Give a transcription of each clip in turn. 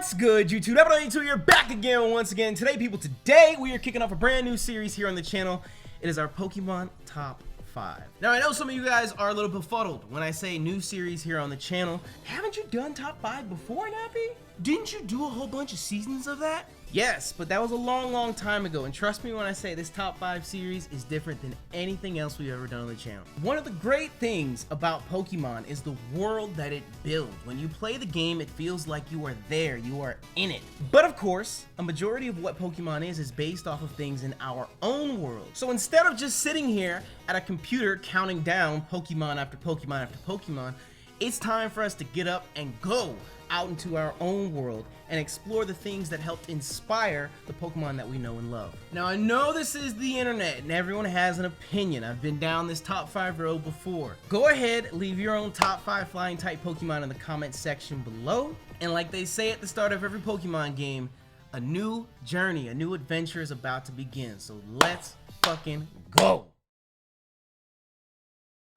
What's good, YouTube? Episode 82 here, back again once again. Today, people, today we are kicking off a brand new series here on the channel. It is our Pokemon Top 5. Now, I know some of you guys are a little befuddled when I say new series here on the channel. Haven't you done Top 5 before, Nappy? Didn't you do a whole bunch of seasons of that? Yes, but that was a long time ago, and trust me when I say this Top 5 series is different than anything else we've ever done on the channel. One of the great things about Pokemon is the world that it builds. When you play the game, it feels like you are there, you are in it. But of course, a majority of what Pokemon is based off of things in our own world. So instead of just sitting here at a computer counting down Pokemon after Pokemon after Pokemon, it's time for us to get up and go out into our own world and explore the things that helped inspire the Pokemon that we know and love. Now, I know this is the internet and everyone has an opinion. I've been down this top 5 road before. Go ahead, leave your own top 5 flying type Pokemon in the comment section below. And like they say at the start of every Pokemon game, a new journey, a new adventure is about to begin. So let's fucking go.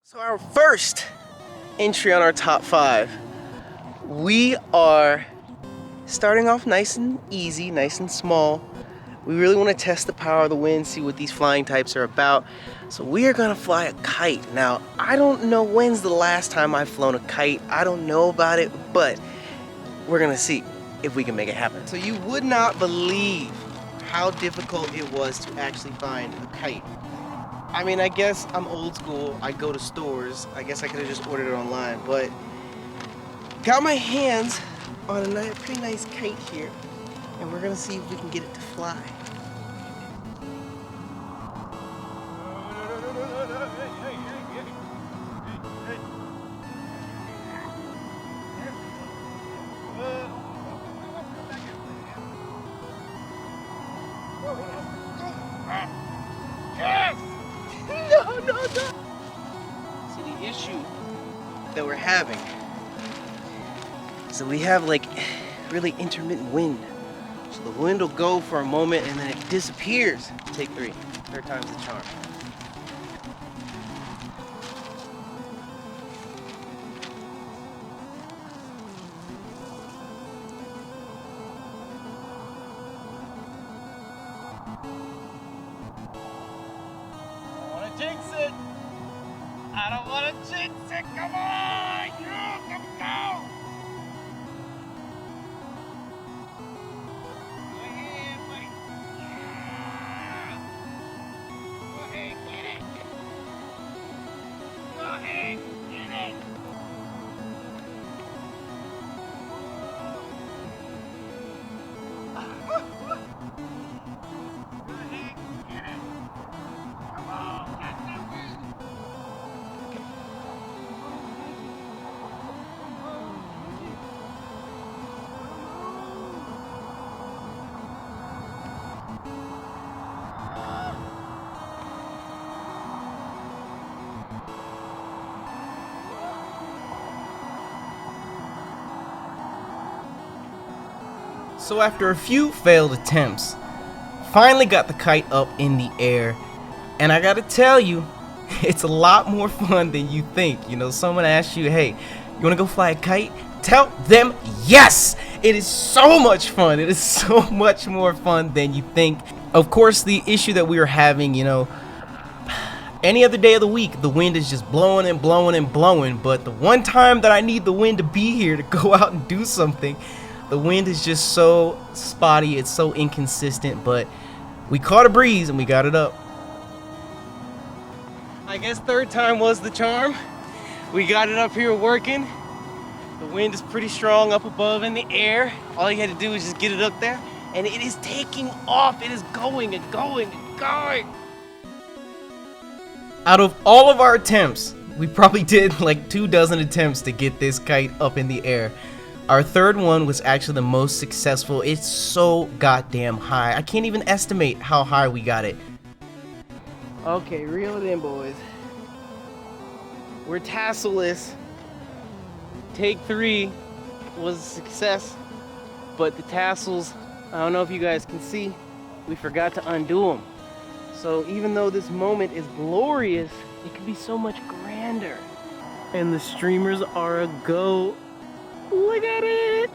So our first entry on our top 5, we are starting off nice and easy, nice and small. We really want to test the power of the wind, see what these flying types are about. So we are gonna fly a kite. Now, I don't know when's the last time I've flown a kite. I don't know about it, but we're gonna see if we can make it happen. So you would not believe how difficult it was to actually find a kite. I mean, I guess I'm old school. I go to stores. I guess I could have just ordered it online, but got my hands on a pretty nice kite here, and we're gonna see if we can get it to fly. Yes! No. See, the issue that we're having, so we have like really intermittent wind. So the wind will go for a moment and then it disappears. Take 3. Third time's the charm. I don't want to jinx it. I don't want to jinx it. Come on, you come go. So after a few failed attempts, finally got the kite up in the air, and I gotta tell you, it's a lot more fun than you think. You know, someone asks you, hey, you wanna go fly a kite? Tell them yes! It is so much fun. It is so much more fun than you think. Of course, the issue that we are having, you know, any other day of the week, the wind is just blowing and blowing and blowing, but the one time that I need the wind to be here to go out and do something, the wind is just so spotty, it's so inconsistent, but we caught a breeze and we got it up. I guess third time was the charm. We got it up here working. The wind is pretty strong up above in the air. All you had to do is just get it up there, and it is taking off. It is going and going and going. Out of all of our attempts, we probably did like 24 attempts to get this kite up in the air. Our third one was actually the most successful. It's so goddamn high. I can't even estimate how high we got it. Okay, reel it in, boys. We're tasselless. Take 3 was a success, but the tassels, I don't know if you guys can see, we forgot to undo them. So even though this moment is glorious, it could be so much grander. And the streamers are a go. Look at it!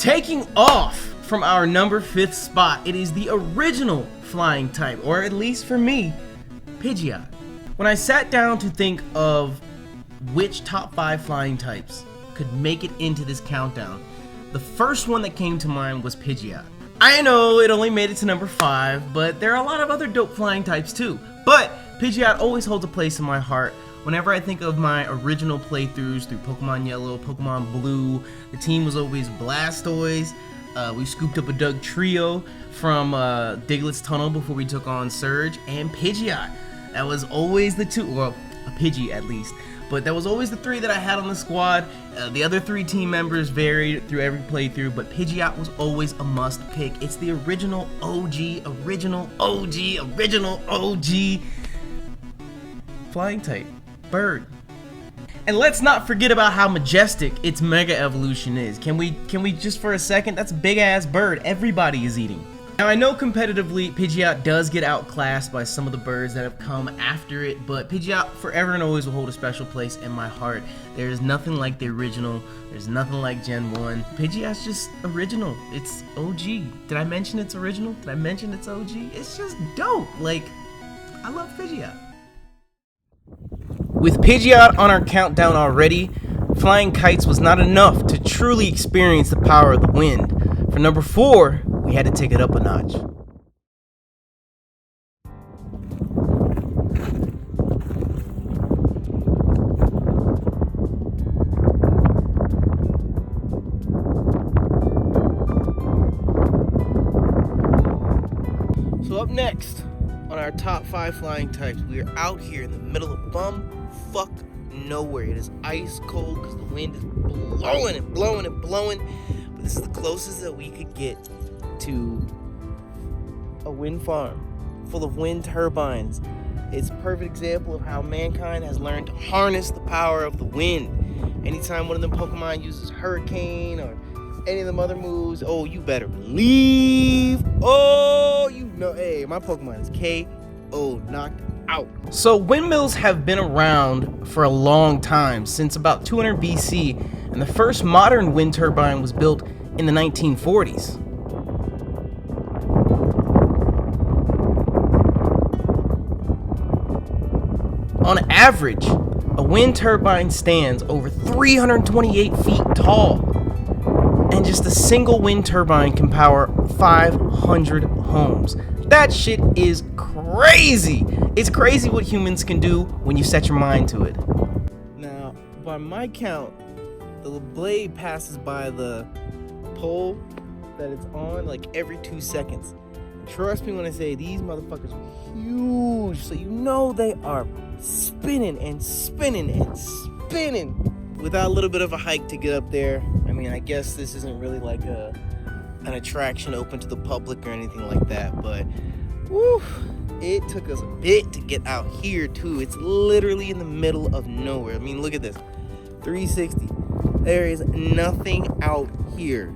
taking off from our number 5th spot, it is the original flying type, or at least for me, Pidgeot. When I sat down to think of which top 5 flying types could make it into this countdown, the first one that came to mind was Pidgeot. I know it only made it to number 5, but there are a lot of other dope flying types too. But Pidgeot always holds a place in my heart. Whenever I think of my original playthroughs through Pokemon Yellow, Pokemon Blue, the team was always Blastoise. We scooped up a Doug trio from Diglett's Tunnel before we took on Surge, and Pidgeot. That was always the two, well, a Pidgey at least, but that was always the 3 that I had on the squad. The other 3 team members varied through every playthrough, but Pidgeot was always a must pick. It's the original OG, original OG flying type bird. And let's not forget about how majestic its mega evolution is. Can we just for a second? That's a big ass bird everybody is eating. Now I know competitively Pidgeot does get outclassed by some of the birds that have come after it, but Pidgeot forever and always will hold a special place in my heart. There is nothing like the original. There's nothing like Gen 1. Pidgeot's just original. It's OG. Did I mention it's original? Did I mention it's OG? It's just dope. Like, I love Pidgeot. With Pidgeot on our countdown already, flying kites was not enough to truly experience the power of the wind. For number 4, we had to take it up a notch. So up next on our top 5 flying types, we are out here in the middle of bumfuck nowhere. It is ice cold because the wind is blowing and blowing and blowing. But this is the closest that we could get to a wind farm full of wind turbines. It's a perfect example of how mankind has learned to harness the power of the wind. Anytime one of them Pokemon uses Hurricane or any of them other moves, oh, you better leave. Oh, you know, hey, my Pokemon is KO, knocked out. So windmills have been around for a long time, since about 200 BC, and the first modern wind turbine was built in the 1940s. On average, a wind turbine stands over 328 feet tall, and just a single wind turbine can power 500 homes. That shit is crazy. It's crazy what humans can do when you set your mind to it. Now, by my count, the blade passes by the pole that it's on like every 2 seconds. And trust me when I say these motherfuckers are huge, so you know they are spinning and spinning and spinning. Without a little bit of a hike to get up there, I mean, I guess this isn't really like an attraction open to the public or anything like that, but whew, it took us a bit to get out here too. It's literally in the middle of nowhere. I mean, look at this, 360. There is nothing out here.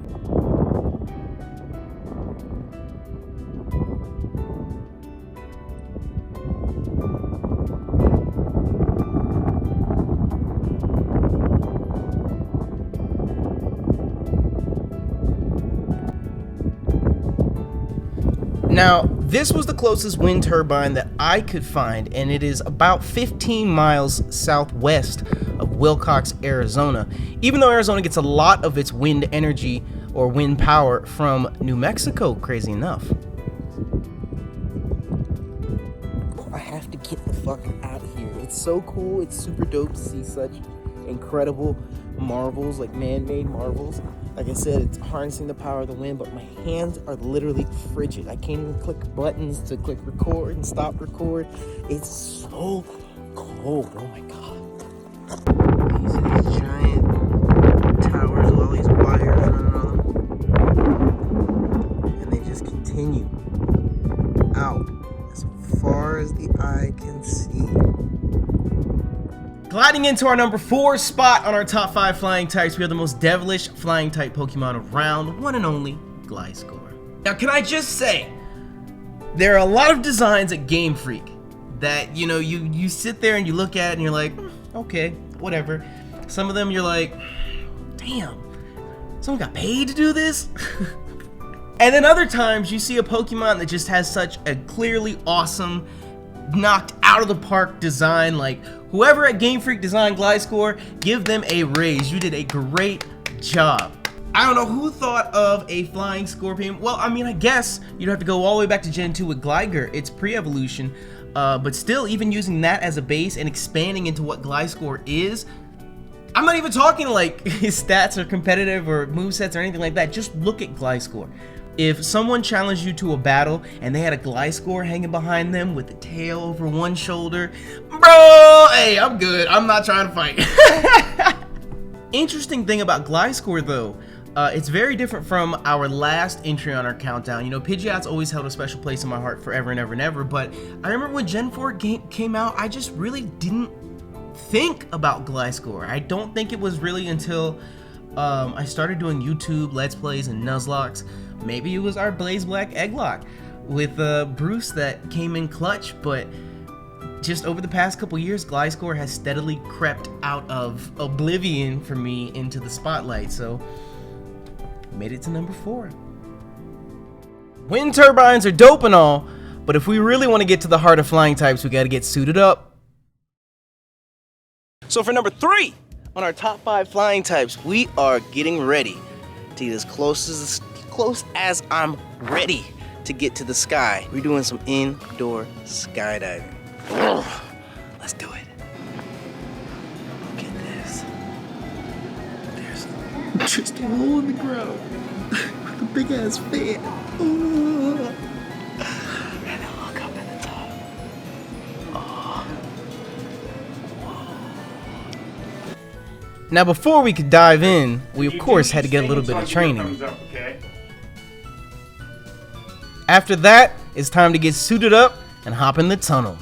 Now, this was the closest wind turbine that I could find, and it is about 15 miles southwest of Wilcox, Arizona. Even though Arizona gets a lot of its wind energy or wind power from New Mexico, crazy enough. I have to get the fuck out of here. It's so cool. It's super dope to see such incredible marvels, like man-made marvels. Like I said, it's harnessing the power of the wind, but my hands are literally frigid. I can't even click buttons to click record and stop record. It's so cold. Oh my god. These are these giant towers with all these wires running on them. And they just continue out as far as the eye can see. Gliding into our number 4 spot on our top 5 flying types, we have the most devilish flying type Pokemon around, one and only Gliscor. Now, can I just say, there are a lot of designs at Game Freak that, you know, you sit there and you look at it and you're like, okay, whatever. Some of them you're like, damn, Someone got paid to do this? And then other times you see a Pokemon that just has such a clearly awesome, knocked out of the park design. Like, whoever at Game Freak designed Gliscor, give them a raise. You did a great job. I don't know who thought of a flying Scorpion. Well, I mean, I guess you'd have to go all the way back to Gen 2 with Gligar. It's pre-evolution, but still, even using that as a base and expanding into what Gliscor is, I'm not even talking like his stats are competitive or movesets or anything like that. Just look at Gliscor. If someone challenged you to a battle and they had a Gliscor hanging behind them with the tail over one shoulder, bro, hey, I'm good. I'm not trying to fight. Interesting thing about Gliscor though, it's very different from our last entry on our countdown. You know, Pidgeot's always held a special place in my heart forever and ever and ever, but I remember when Gen 4 came out, I just really didn't think about Gliscor. I don't think it was really until I started doing YouTube Let's Plays and Nuzlocks. Maybe it was our Blaze Black Egglock with Bruce that came in clutch, but just over the past couple years, Gliscor has steadily crept out of oblivion for me into the spotlight, so made it to number 4. Wind turbines are dope and all, but if we really want to get to the heart of flying types, we got to get suited up. So for number 3 on our top 5 flying types, we are getting ready to get as close as I'm ready to get to the sky. We're doing some indoor skydiving. Let's do it. Look at this. There's just a hole in the ground with a big ass fan. And then look up at the top. Oh. Now before we could dive in, we of course had to get a little bit of training. After that, it's time to get suited up and hop in the tunnel.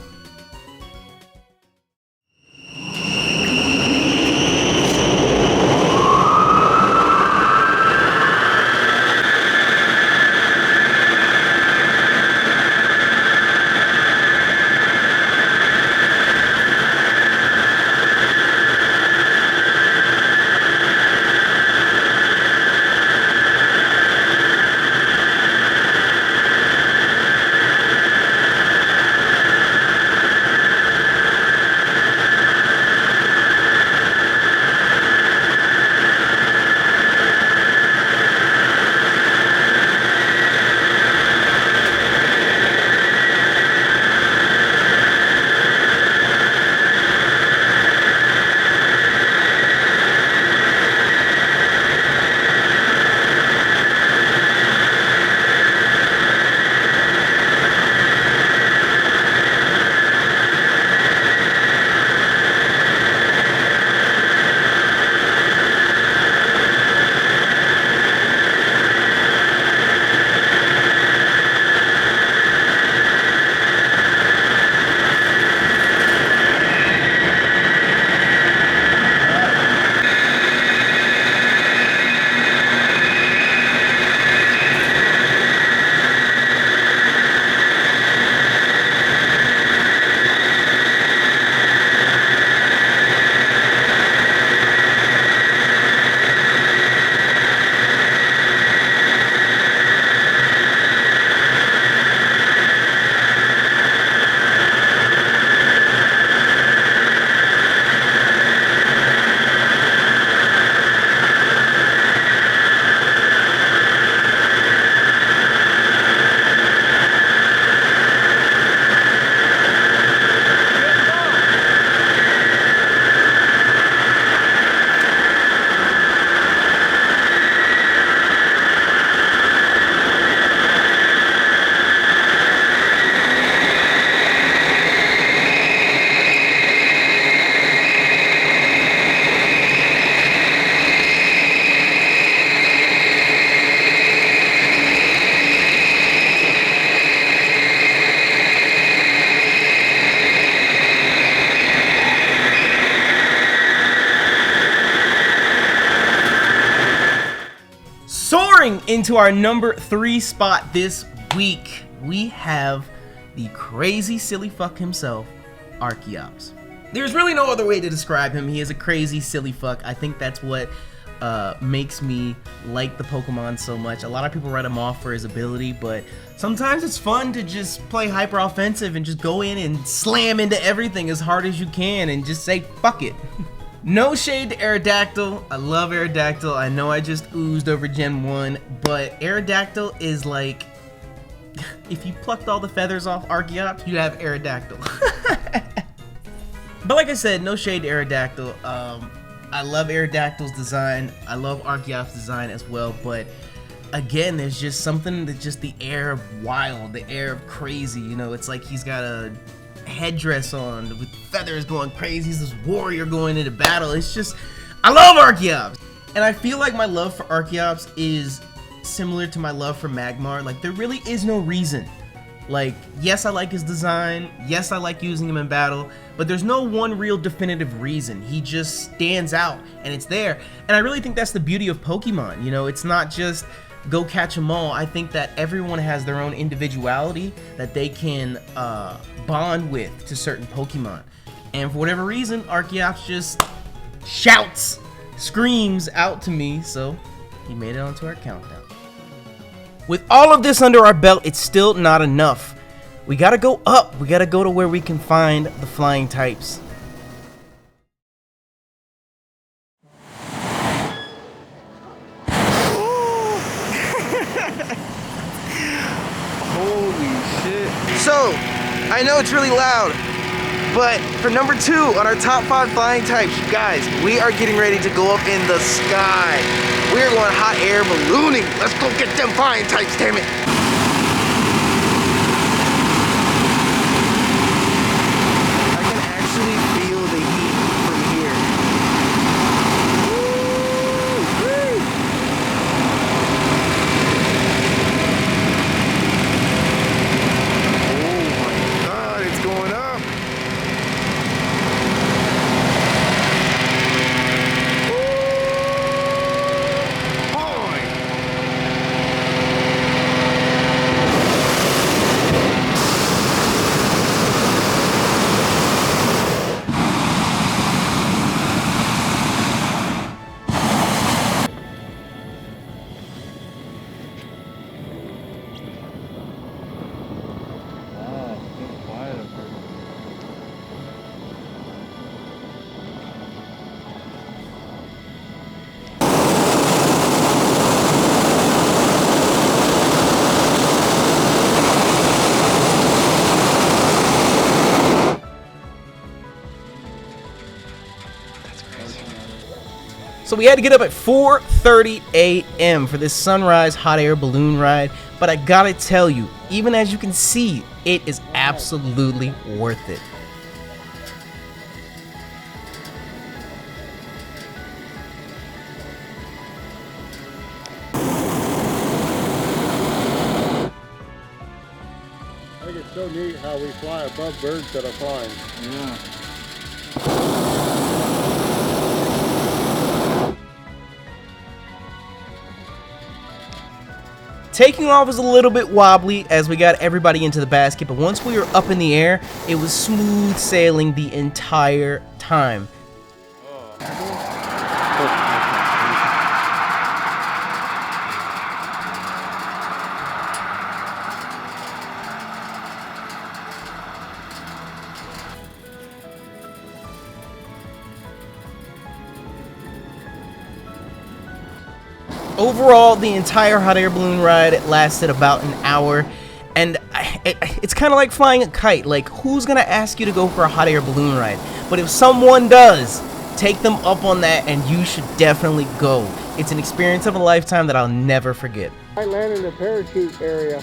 Soaring into our number 3 spot this week, we have the crazy silly fuck himself, Archeops. There's really no other way to describe him. He is a crazy silly fuck. I think that's what makes me like the Pokemon so much. A lot of people write him off for his ability, but sometimes it's fun to just play hyper offensive and just go in and slam into everything as hard as you can and just say fuck it. No shade to Aerodactyl. I love Aerodactyl. I know I just oozed over Gen 1, but Aerodactyl is like, if you plucked all the feathers off Archeops, you have Aerodactyl. But like I said, no shade to Aerodactyl. I love Aerodactyl's design. I love Archeops' design as well, but again, there's just something that just the air of wild, the air of crazy, you know, it's like he's got a headdress on with feathers going crazy. He's this warrior going into battle. It's just, I love Archeops. And I feel like my love for Archeops is similar to my love for Magmar. Like, there really is no reason. Like, yes, I like his design. Yes, I like using him in battle, but there's no one real definitive reason. He just stands out and it's there. And I really think that's the beauty of Pokemon. You know, it's not just go catch them all. I think that everyone has their own individuality that they can bond with to certain Pokemon. And for whatever reason, Archeops just shouts, screams out to me, so he made it onto our countdown. With all of this under our belt, it's still not enough. We gotta go up. We gotta go to where we can find the flying types. Holy shit. So, I know it's really loud, but for number 2 on our top 5 flying types, guys, we are getting ready to go up in the sky. We are going hot air ballooning. Let's go get them flying types, damn it. I can actually feel the heat from here. Woo-wee. Oh my God, it's going up. So we had to get up at 4:30 a.m. for this sunrise hot air balloon ride, but I gotta tell you, even as you can see, it is absolutely worth it. I think it's so neat how we fly above birds that are flying. Yeah. Taking off was a little bit wobbly as we got everybody into the basket, but once we were up in the air, it was smooth sailing the entire time. Overall, the entire hot air balloon ride lasted about an hour, and it's kind of like flying a kite. Like, who's gonna ask you to go for a hot air balloon ride? But if someone does, take them up on that, and you should definitely go. It's an experience of a lifetime that I'll never forget. I landed in the parachute area.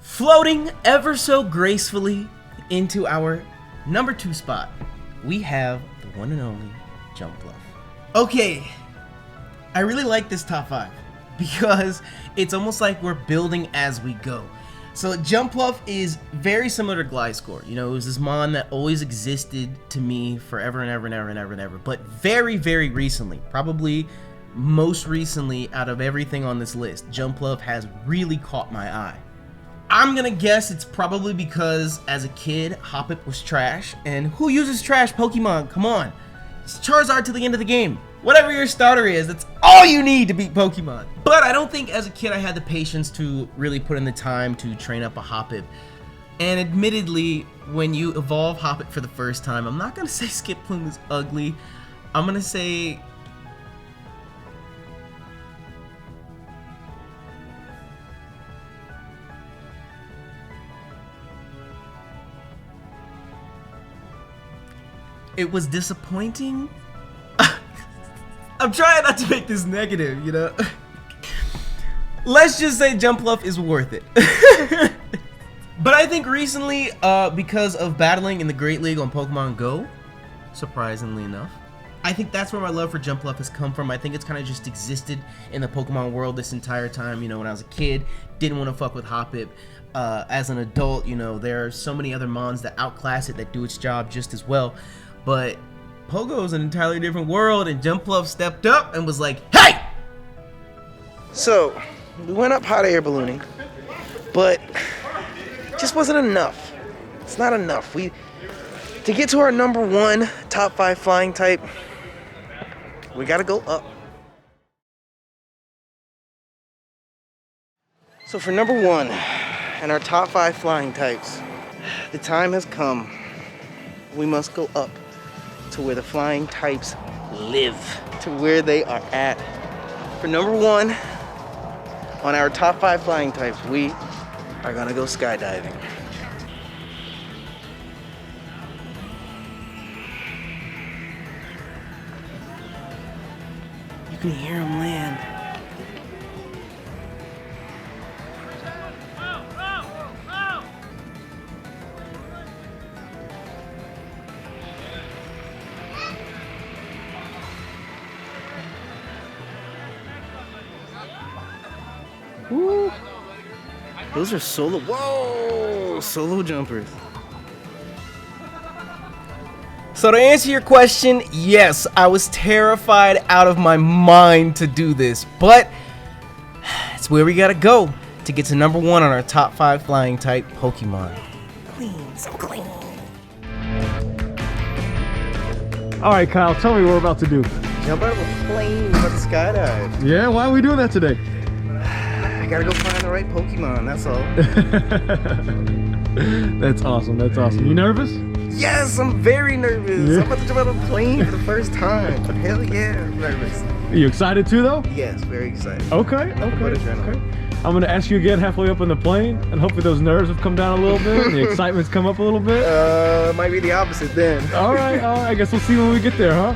Floating ever so gracefully into our number 2 spot, we have the one and only Jumpluff. Okay, I really like this top 5 because it's almost like we're building as we go. So Jumpluff is very similar to Gliscor. You know, it was this mon that always existed to me forever and ever and ever and ever and ever. But very, very recently, probably most recently, out of everything on this list, Jumpluff has really caught my eye. I'm gonna guess it's probably because as a kid, Hoppip was trash, and who uses trash Pokemon? Come on. It's Charizard to the end of the game. Whatever your starter is, that's all you need to beat Pokemon. But I don't think as a kid I had the patience to really put in the time to train up a Hoppip. And admittedly, when you evolve Hoppip for the first time, I'm not gonna say Skiploom is ugly. I'm gonna say it was disappointing. I'm trying not to make this negative, you know? Let's just say Jumpluff is worth it. But I think recently, because of battling in the Great League on Pokemon Go, surprisingly enough, I think that's where my love for Jumpluff has come from. I think it's kind of just existed in the Pokemon world this entire time. You know, when I was a kid, didn't want to fuck with Hoppip. As an adult, you know, there are so many other mons that outclass it, that do its job just as well. But Pogo's an entirely different world, and Jumpluff stepped up and was like, hey! So, we went up hot air ballooning, but it just wasn't enough. It's not enough. To get to our #1 top 5 flying type, we gotta go up. So for #1 and our top 5 flying types, the time has come. We must go up to where the flying types live, to where they are at. For #1 on our top 5 flying types, we are gonna go skydiving. You can hear them land. Woo. Those are solo. Whoa! Solo jumpers. So to answer your question, yes, I was terrified out of my mind to do this, but it's where we gotta go to get to #1 on our top 5 flying type Pokemon. Clean, so clean. All right, Kyle, tell me what we're about to do. Jump out of a plane, but skydive. Yeah, why are we doing that today? I gotta go find the right Pokemon, that's all. That's awesome, that's awesome. You nervous? Yes, I'm very nervous. Yeah. I'm about to jump out of a plane for the first time. Hell yeah, I'm nervous. Are you excited too, though? Yes, very excited. Okay. I'm gonna ask you again halfway up in the plane, and hopefully those nerves have come down a little bit, and the excitement's come up a little bit. Might be the opposite then. All right, I guess we'll see when we get there, huh?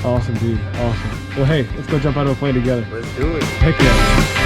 Awesome, dude, awesome. Well, hey, let's go jump out of a plane together. Let's do it. Heck yeah.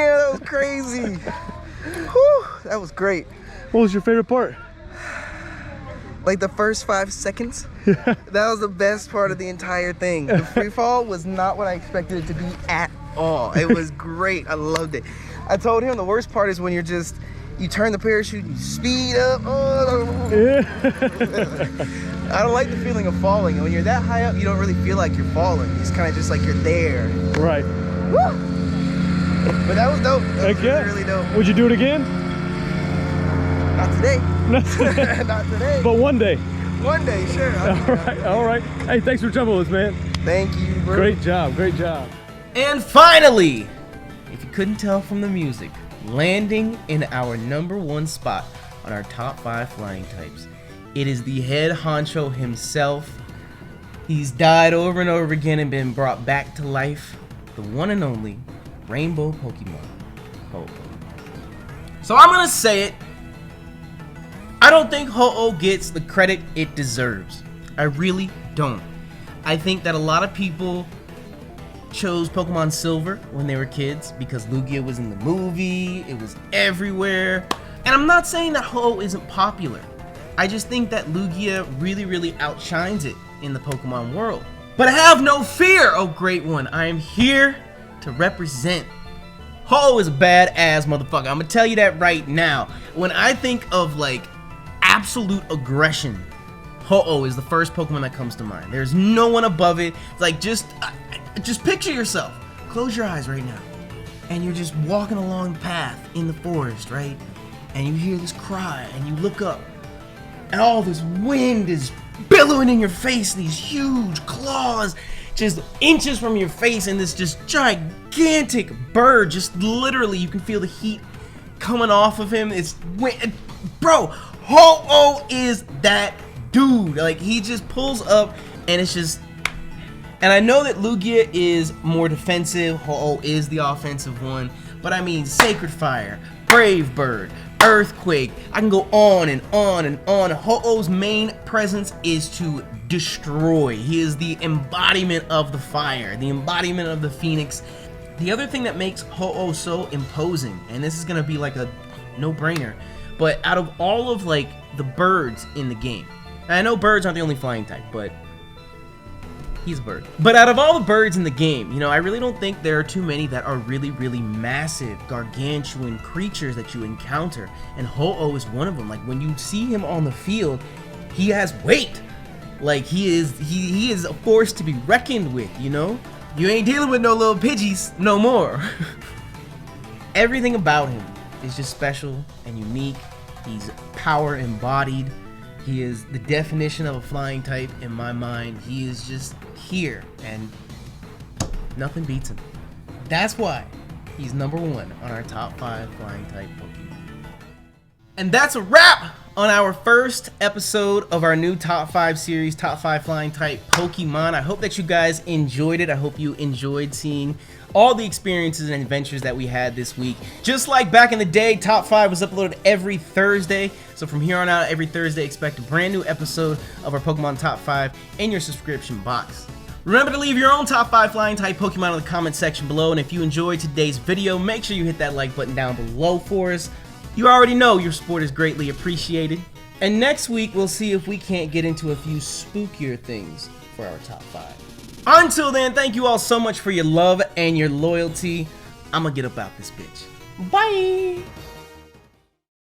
Man, that was crazy. Whew, that was great. What was your favorite part? Like the first 5 seconds. That was the best part of the entire thing. The free fall was not what I expected it to be at all. It was great. I loved it. I told him the worst part is when you turn the parachute and you speed up. Oh. I don't like the feeling of falling. And when you're that high up, you don't really feel like you're falling. It's kind of just like you're there. Right. Woo! But that was dope. That was really dope. Would you do it again? Not today. Not today. But one day. One day, sure. All right. Hey, thanks for jumping with us, man. Thank you, bro. Great job. Great job. And finally, if you couldn't tell from the music, landing in our #1 spot on our top 5 flying types, it is the head honcho himself. He's died over and over again and been brought back to life. The one and only Rainbow Pokemon, Ho-Oh. So I'm gonna say it. I don't think Ho-Oh gets the credit it deserves. I really don't. I think that a lot of people chose Pokemon Silver when they were kids because Lugia was in the movie, it was everywhere. And I'm not saying that Ho-Oh isn't popular. I just think that Lugia really outshines it in the Pokemon world. But have no fear, oh great one. I am here to represent. Ho-Oh is a badass motherfucker. I'm gonna tell you that right now. When I think of like absolute aggression, Ho-Oh is the first Pokemon that comes to mind. There's no one above it. Like just picture yourself. Close your eyes right now. And you're just walking along the path in the forest, right? And you hear this cry and you look up and all this wind is billowing in your face, these huge claws just inches from your face, and this just gigantic bird, just literally you can feel the heat coming off of him. It's bro, Ho-Oh is that dude. Like he just pulls up and it's just, and I know that Lugia is more defensive, Ho-Oh is the offensive one, but I mean Sacred Fire, Brave Bird, Earthquake, I can go on and on and on. Ho-Oh's main presence is to destroy. He is the embodiment of the fire, the embodiment of the phoenix. The other thing that makes Ho-Oh so imposing, and this is gonna be like a no-brainer, but out of all of like the birds in the game, and I know birds aren't the only flying type, but he's a bird. But out of all the birds in the game, you know, I really don't think there are too many that are really massive, gargantuan creatures that you encounter. And Ho-Oh is one of them. Like when you see him on the field, he has weight. Like he is a force to be reckoned with, you know? You ain't dealing with no little Pidgeys no more. Everything about him is just special and unique. He's power embodied. He is the definition of a flying type in my mind. He is just here, and nothing beats him. That's why he's #1 on our top 5 flying type Pokemon. And that's a wrap on our first episode of our new top 5 series, top 5 flying type Pokemon. I hope that you guys enjoyed it. I hope you enjoyed seeing all the experiences and adventures that we had this week. Just like back in the day, top 5 was uploaded every Thursday. So from here on out, every Thursday, expect a brand new episode of our Pokemon top 5 in your subscription box. Remember to leave your own top 5 flying type Pokemon in the comment section below. And if you enjoyed today's video, make sure you hit that like button down below for us. You already know your support is greatly appreciated. And next week, we'll see if we can't get into a few spookier things for our top 5. Until then, thank you all so much for your love and your loyalty. I'm gonna get up out this bitch. Bye!